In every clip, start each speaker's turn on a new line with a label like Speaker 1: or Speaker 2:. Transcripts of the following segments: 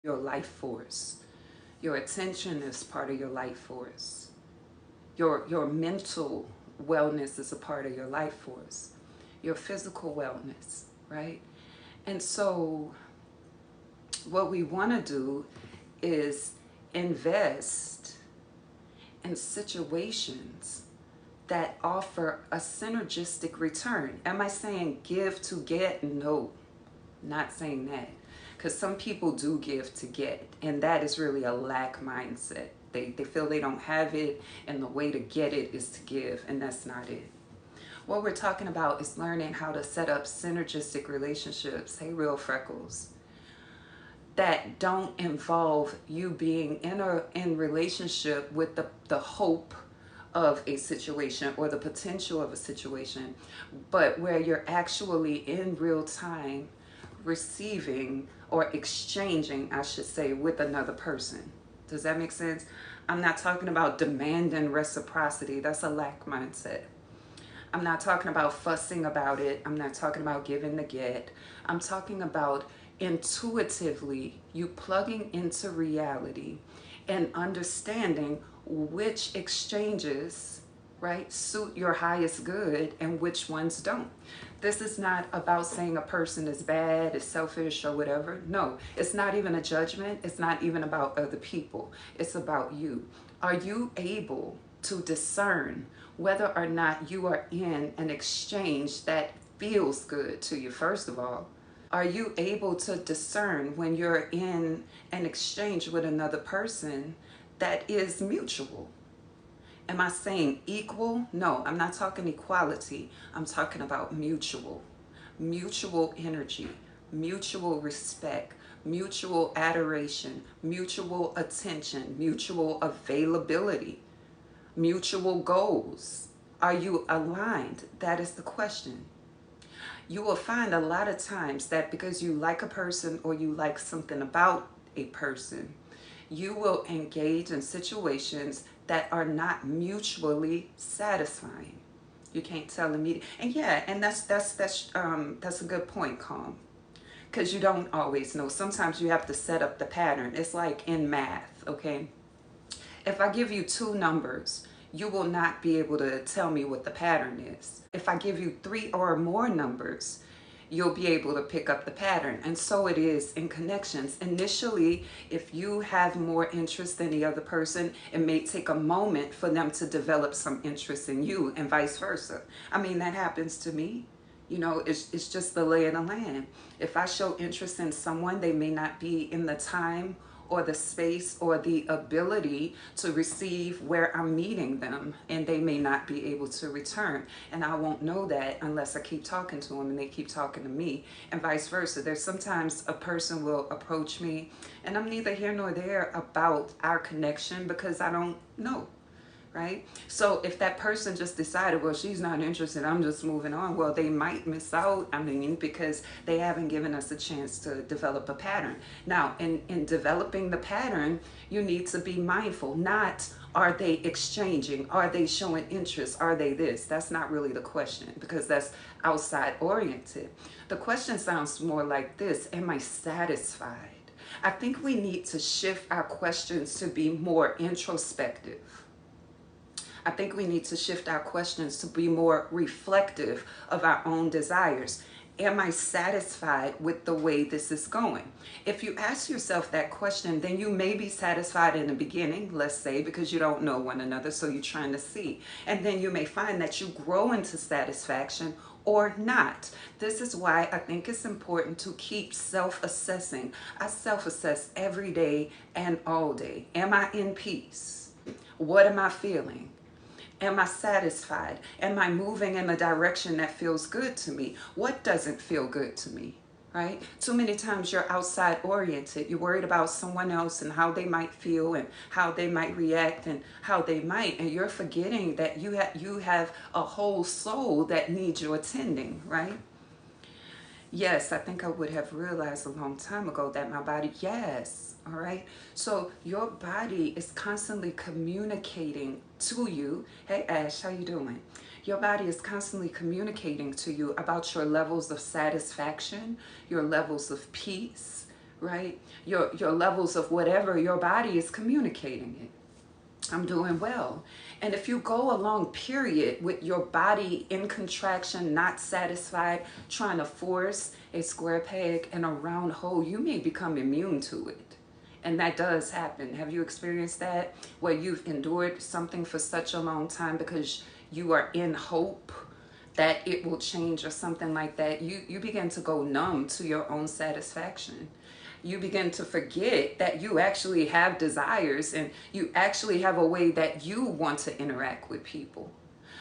Speaker 1: your life force. Your attention is part of your life force. Your mental wellness is a part of your life force. Your physical wellness, right? And so what we want to do is invest in situations that offer a synergistic return. Am I saying give to get? No, not saying that. Because some people do give to get, and that is really a lack mindset. They feel they don't have it, and the way to get it is to give, and that's not it. What we're talking about is learning how to set up synergistic relationships. Hey, real freckles, that don't involve you being in relationship with the hope of a situation or the potential of a situation, but where you're actually in real time receiving or exchanging, I should say, with another person. Does that make sense? I'm not talking about demand and reciprocity. That's a lack mindset. I'm not talking about fussing about it. I'm not talking about giving the get. I'm talking about intuitively you plugging into reality and understanding which exchanges, right, suit your highest good and which ones don't. This is not about saying a person is bad, is selfish, or whatever. No, it's not even a judgment. It's not even about other people. It's about you. Are you able to discern whether or not you are in an exchange that feels good to you, first of all? Are you able to discern when you're in an exchange with another person that is mutual? Am I saying equal? No, I'm not talking equality. I'm talking about mutual. Mutual energy, mutual respect, mutual adoration, mutual attention, mutual availability, mutual goals. Are you aligned? That is the question. You will find a lot of times that because you like a person or you like something about a person, you will engage in situations that are not mutually satisfying. You can't tell immediately. And yeah, and that's a good point, Calm. Because you don't always know. Sometimes you have to set up the pattern. It's like in math, okay? If I give you two numbers, you will not be able to tell me what the pattern is. If I give you three or more numbers, you'll be able to pick up the pattern. And so it is in connections. Initially, if you have more interest than the other person, it may take a moment for them to develop some interest in you and vice versa. I mean, that happens to me. You know, it's just the lay of the land. If I show interest in someone, they may not be in the time or the space or the ability to receive where I'm meeting them, and they may not be able to return. And I won't know that unless I keep talking to them and they keep talking to me, and vice versa. There's sometimes a person will approach me and I'm neither here nor there about our connection because I don't know, right? So if that person just decided, well, she's not interested, I'm just moving on, well, they might miss out, I mean, because they haven't given us a chance to develop a pattern. Now, in developing the pattern, you need to be mindful, not are they exchanging, are they showing interest, are they this? That's not really the question because that's outside oriented. The question sounds more like this: am I satisfied? I think we need to shift our questions to be more introspective. I think we need to shift our questions to be more reflective of our own desires. Am I satisfied with the way this is going? If you ask yourself that question, then you may be satisfied in the beginning, let's say, because you don't know one another, so you're trying to see. And then you may find that you grow into satisfaction or not. This is why I think it's important to keep self-assessing. I self-assess every day and all day. Am I in peace? What am I feeling? Am I satisfied? Am I moving in a direction that feels good to me? What doesn't feel good to me? Right? Too many times you're outside oriented. You're worried about someone else and how they might feel and how they might react and how they might. And you're forgetting that you have a whole soul that needs your attending, right? Yes, I think I would have realized a long time ago that my body, yes, all right. So your body is constantly communicating to you. Hey Ash, how you doing? Your body is constantly communicating to you about your levels of satisfaction, your levels of peace, right? Your levels of whatever your body is communicating it. I'm doing well. And if you go a long period with your body in contraction, not satisfied, trying to force a square peg in a round hole, you may become immune to it. And that does happen. Have you experienced that? Where you've endured something for such a long time because you are in hope that it will change or something like that. You begin to go numb to your own satisfaction. You begin to forget that you actually have desires and you actually have a way that you want to interact with people.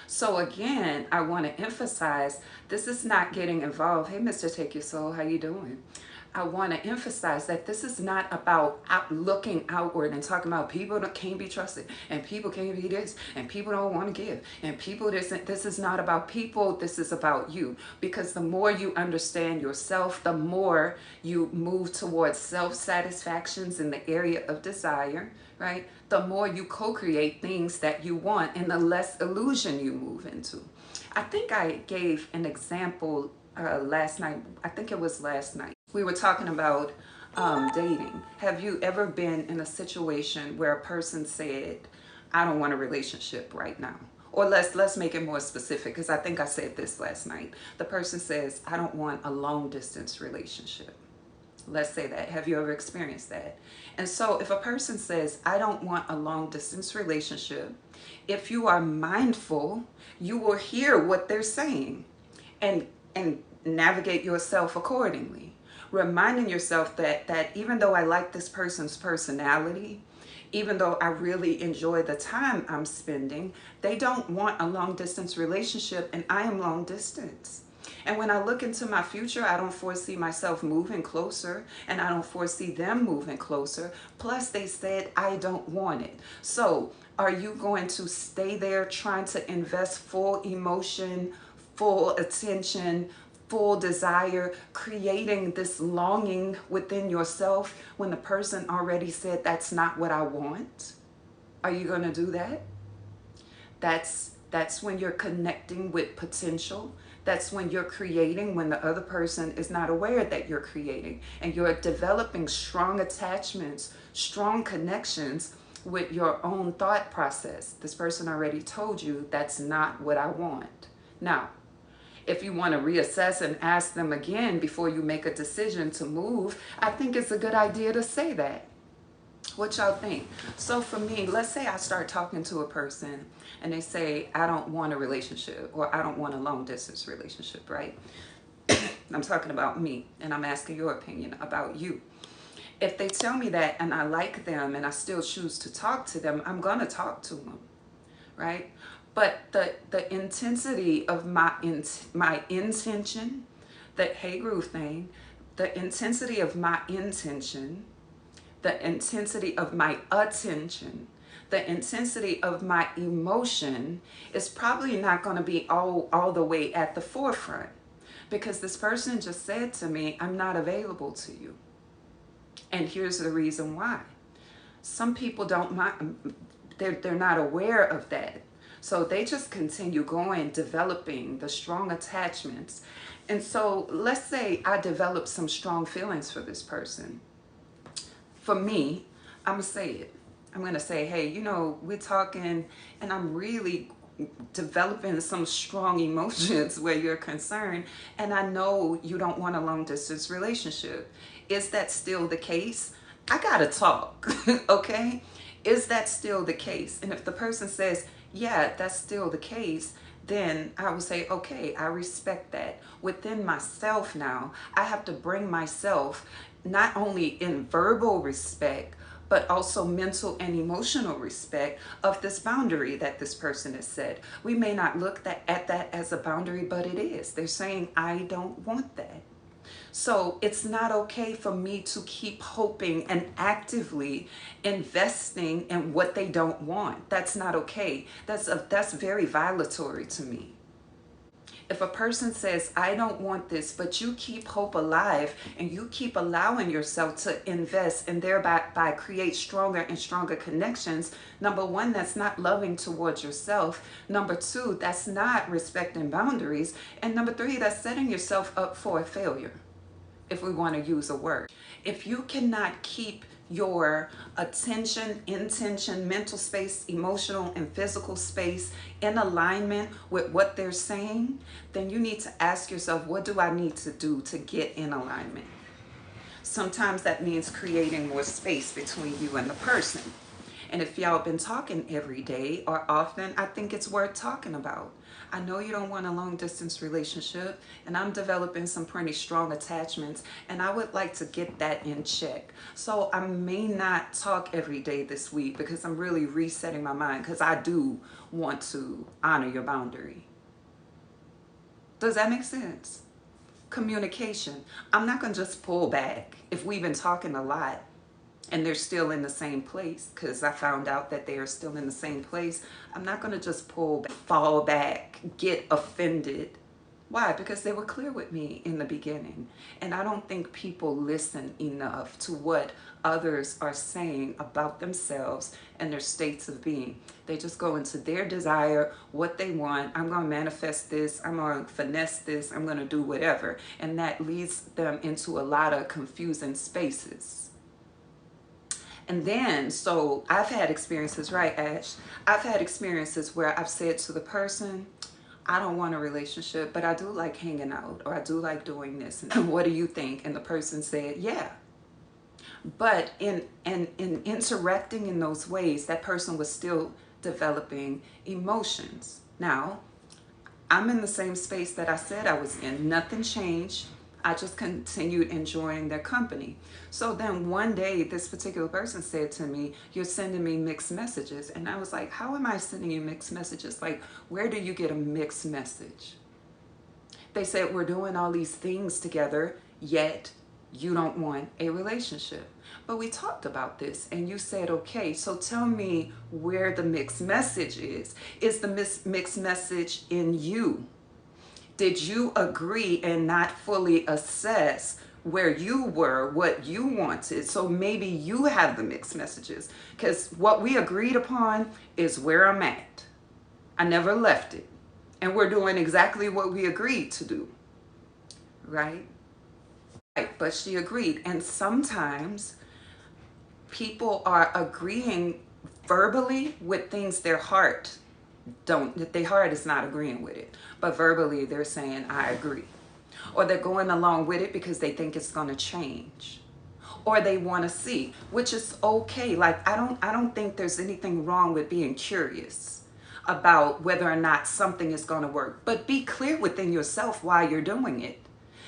Speaker 1: So again, I want to emphasize, this is not getting involved. Hey, Mr. Take Your Soul, how you doing? I want to emphasize that this is not about looking outward and talking about people that can't be trusted and people can't be this and people don't want to give and people this. This is not about people. This is about you, because the more you understand yourself, the more you move towards self-satisfactions in the area of desire, right? The more you co-create things that you want and the less illusion you move into. I think I gave an example last night. I think it was last night. We were talking about dating. Have you ever been in a situation where a person said, I don't want a relationship right now? Or let's make it more specific, because I think I said this last night. The person says, I don't want a long distance relationship. Let's say that. Have you ever experienced that? And so if a person says, I don't want a long distance relationship, if you are mindful, you will hear what they're saying and navigate yourself accordingly. Reminding yourself that even though I like this person's personality, even though I really enjoy the time I'm spending, they don't want a long distance relationship and I am long distance. And when I look into my future, I don't foresee myself moving closer and I don't foresee them moving closer. Plus they said, I don't want it. So are you going to stay there trying to invest full emotion, full attention, full desire, creating this longing within yourself when the person already said, that's not what I want? Are you going to do that? That's when you're connecting with potential. That's when you're creating when the other person is not aware that you're creating. And you're developing strong attachments, strong connections with your own thought process. This person already told you that's not what I want. Now, if you want to reassess and ask them again before you make a decision to move, I think it's a good idea to say that. What y'all think? So for me, let's say I start talking to a person and they say, I don't want a relationship or I don't want a long distance relationship, right? I'm talking about me and I'm asking your opinion about you. If they tell me that and I like them and I still choose to talk to them, I'm going to talk to them, right? But the intensity of my intention, the Hey Groove thing, the intensity of my intention, the intensity of my attention, the intensity of my emotion is probably not going to be all the way at the forefront, because this person just said to me, I'm not available to you. And here's the reason why. Some people don't mind, they're not aware of that. So they just continue going, developing the strong attachments. And so let's say I develop some strong feelings for this person. For me, I'm going to say it. I'm going to say, hey, you know, we're talking and I'm really developing some strong emotions where you're concerned. And I know you don't want a long distance relationship. Is that still the case? I got to talk, okay? Is that still the case? And if the person says, yeah, that's still the case, then I would say, okay, I respect that. Within myself now, I have to bring myself not only in verbal respect, but also mental and emotional respect of this boundary that this person has said. We may not look at that as a boundary, but it is. They're saying, I don't want that. So it's not okay for me to keep hoping and actively investing in what they don't want. That's not okay. That's very violatory to me. If a person says, I don't want this, but you keep hope alive and you keep allowing yourself to invest and thereby create stronger and stronger connections, number one, that's not loving towards yourself. Number two, that's not respecting boundaries. And number three, that's setting yourself up for a failure. if we want to use a word. If you cannot keep your attention, intention, mental space, emotional and physical space in alignment with what they're saying, then you need to ask yourself, what do I need to do to get in alignment? Sometimes that means creating more space between you and the person. And if y'all been talking every day or often, I think it's worth talking about. I know you don't want a long distance relationship, and I'm developing some pretty strong attachments, and I would like to get that in check. So I may not talk every day this week because I'm really resetting my mind, because I do want to honor your boundary. Does that make sense? Communication. I'm not going to just pull back if we've been talking a lot and they're still in the same place, because I found out that they are still in the same place. I'm not going to just pull back, fall back, get offended. Why? Because they were clear with me in the beginning. And I don't think people listen enough to what others are saying about themselves and their states of being. They just go into their desire, what they want. I'm going to manifest this. I'm going to finesse this. I'm going to do whatever. And that leads them into a lot of confusing spaces. And then, so I've had experiences, right, Ash? I've had experiences where I've said to the person, I don't want a relationship, but I do like hanging out, or I do like doing this. And what do you think? And the person said, yeah. But in interacting in those ways, that person was still developing emotions. Now, I'm in the same space that I said I was in. Nothing changed. I just continued enjoying their company. So then one day, this particular person said to me, you're sending me mixed messages. And I was like, how am I sending you mixed messages? Like, where do you get a mixed message? They said, we're doing all these things together, yet you don't want a relationship. But we talked about this and you said, okay, so tell me where the mixed message is. Is the mixed message in you? Did you agree and not fully assess where you were, what you wanted? So maybe you have the mixed messages, because what we agreed upon is where I'm at. I never left it. And we're doing exactly what we agreed to do. Right? Right. But she agreed. And sometimes people are agreeing verbally with things their heart their heart is not agreeing with it, but verbally they're saying I agree, or they're going along with it because they think it's going to change, or they want to see, which is okay. Like I don't think there's anything wrong with being curious about whether or not something is going to work, but be clear within yourself why you're doing it.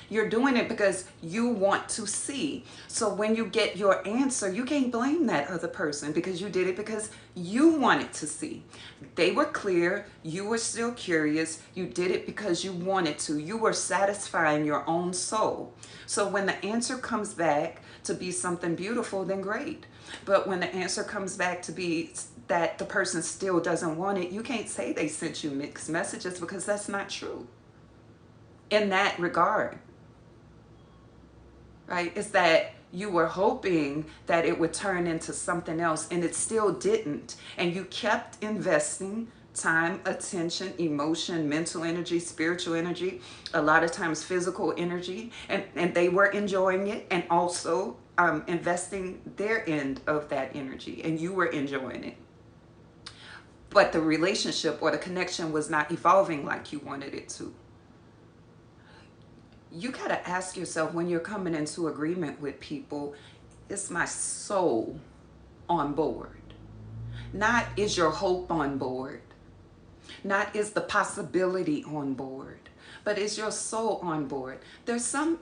Speaker 1: You're doing it because you want to see. So when you get your answer, you can't blame that other person, because you did it because you wanted to see. They were clear. You were still curious. You did it because you wanted to. You were satisfying your own soul. So when the answer comes back to be something beautiful, then great. But when the answer comes back to be that the person still doesn't want it, you can't say they sent you mixed messages, because that's not true in that regard. Right? It's that you were hoping that it would turn into something else, and it still didn't. And you kept investing time, attention, emotion, mental energy, spiritual energy, a lot of times physical energy, and they were enjoying it, and also investing their end of that energy, and you were enjoying it. But the relationship or the connection was not evolving like you wanted it to. You got to ask yourself, when you're coming into agreement with people, is my soul on board? Not is your hope on board? Not is the possibility on board? But is your soul on board? There's some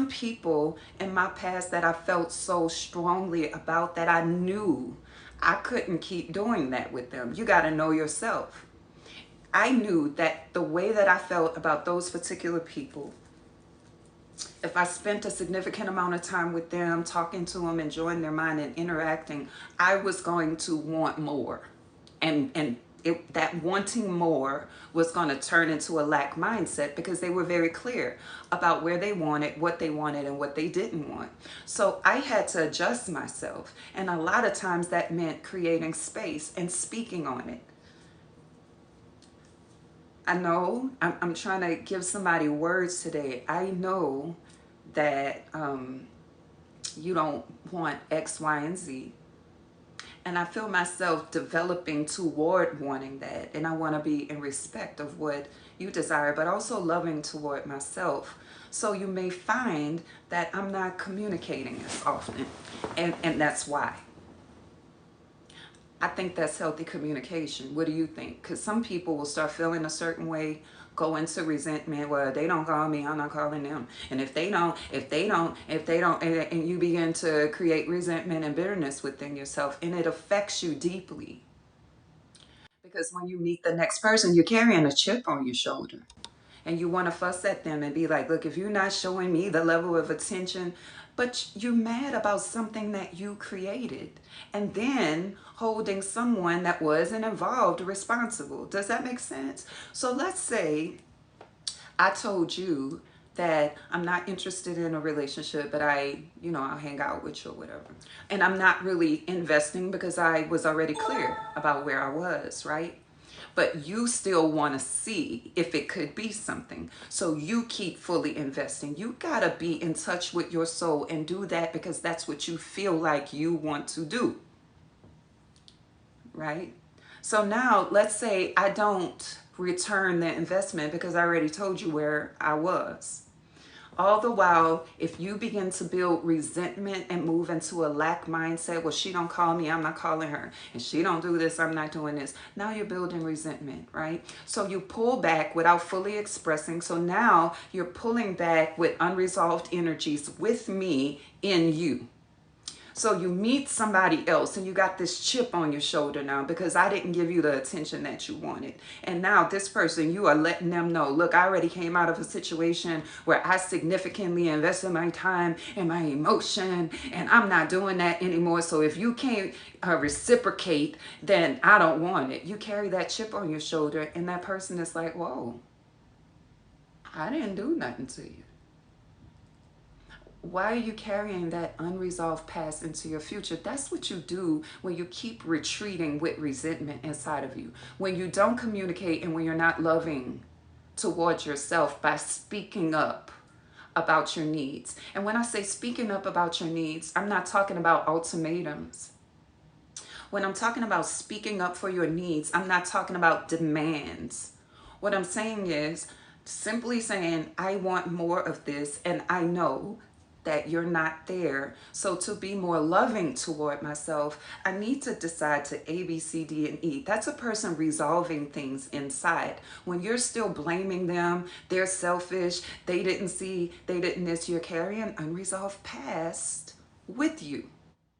Speaker 1: people in my past that I felt so strongly about that I knew I couldn't keep doing that with them. You got to know yourself. I knew that the way that I felt about those particular people, if I spent a significant amount of time with them, talking to them, enjoying their mind and interacting, I was going to want more. And that wanting more was going to turn into a lack mindset, because they were very clear about where they wanted, what they wanted, and what they didn't want. So I had to adjust myself. And a lot of times that meant creating space and speaking on it. I know I'm trying to give somebody words today. I know that you don't want X, Y, and Z. And I feel myself developing toward wanting that. And I want to be in respect of what you desire, but also loving toward myself. So you may find that I'm not communicating as often. And that's why. I think that's healthy communication. What do you think? Because some people will start feeling a certain way, go into resentment. Well, they don't call me, I'm not calling them. And if they don't, and you begin to create resentment and bitterness within yourself, and it affects you deeply. Because when you meet the next person, you're carrying a chip on your shoulder. And you want to fuss at them and be like, look, if you're not showing me the level of attention, but you're mad about something that you created, and then holding someone that wasn't involved responsible. Does that make sense? So let's say I told you that I'm not interested in a relationship, but I'll hang out with you or whatever. And I'm not really investing because I was already clear about where I was, right? But you still want to see if it could be something. So you keep fully investing. You got to be in touch with your soul and do that because that's what you feel like you want to do, right? So now let's say I don't return the investment because I already told you where I was. All the while, if you begin to build resentment and move into a lack mindset, well, she don't call me, I'm not calling her. And she don't do this, I'm not doing this. Now you're building resentment, right? So you pull back without fully expressing. So now you're pulling back with unresolved energies with me in you. So you meet somebody else and you got this chip on your shoulder now because I didn't give you the attention that you wanted. And now this person, you are letting them know, look, I already came out of a situation where I significantly invested my time and my emotion and I'm not doing that anymore. So if you can't reciprocate, then I don't want it. You carry that chip on your shoulder and that person is like, whoa, I didn't do nothing to you. Why are you carrying that unresolved past into your future? That's what you do when you keep retreating with resentment inside of you. When you don't communicate and when you're not loving towards yourself by speaking up about your needs. And when I say speaking up about your needs, I'm not talking about ultimatums. When I'm talking about speaking up for your needs, I'm not talking about demands. What I'm saying is simply saying, I want more of this, and I know that you're not there. So to be more loving toward myself, I need to decide to A, B, C, D, and E. That's a person resolving things inside. When you're still blaming them, they're selfish, they didn't see, they didn't this, you're carrying unresolved past with you.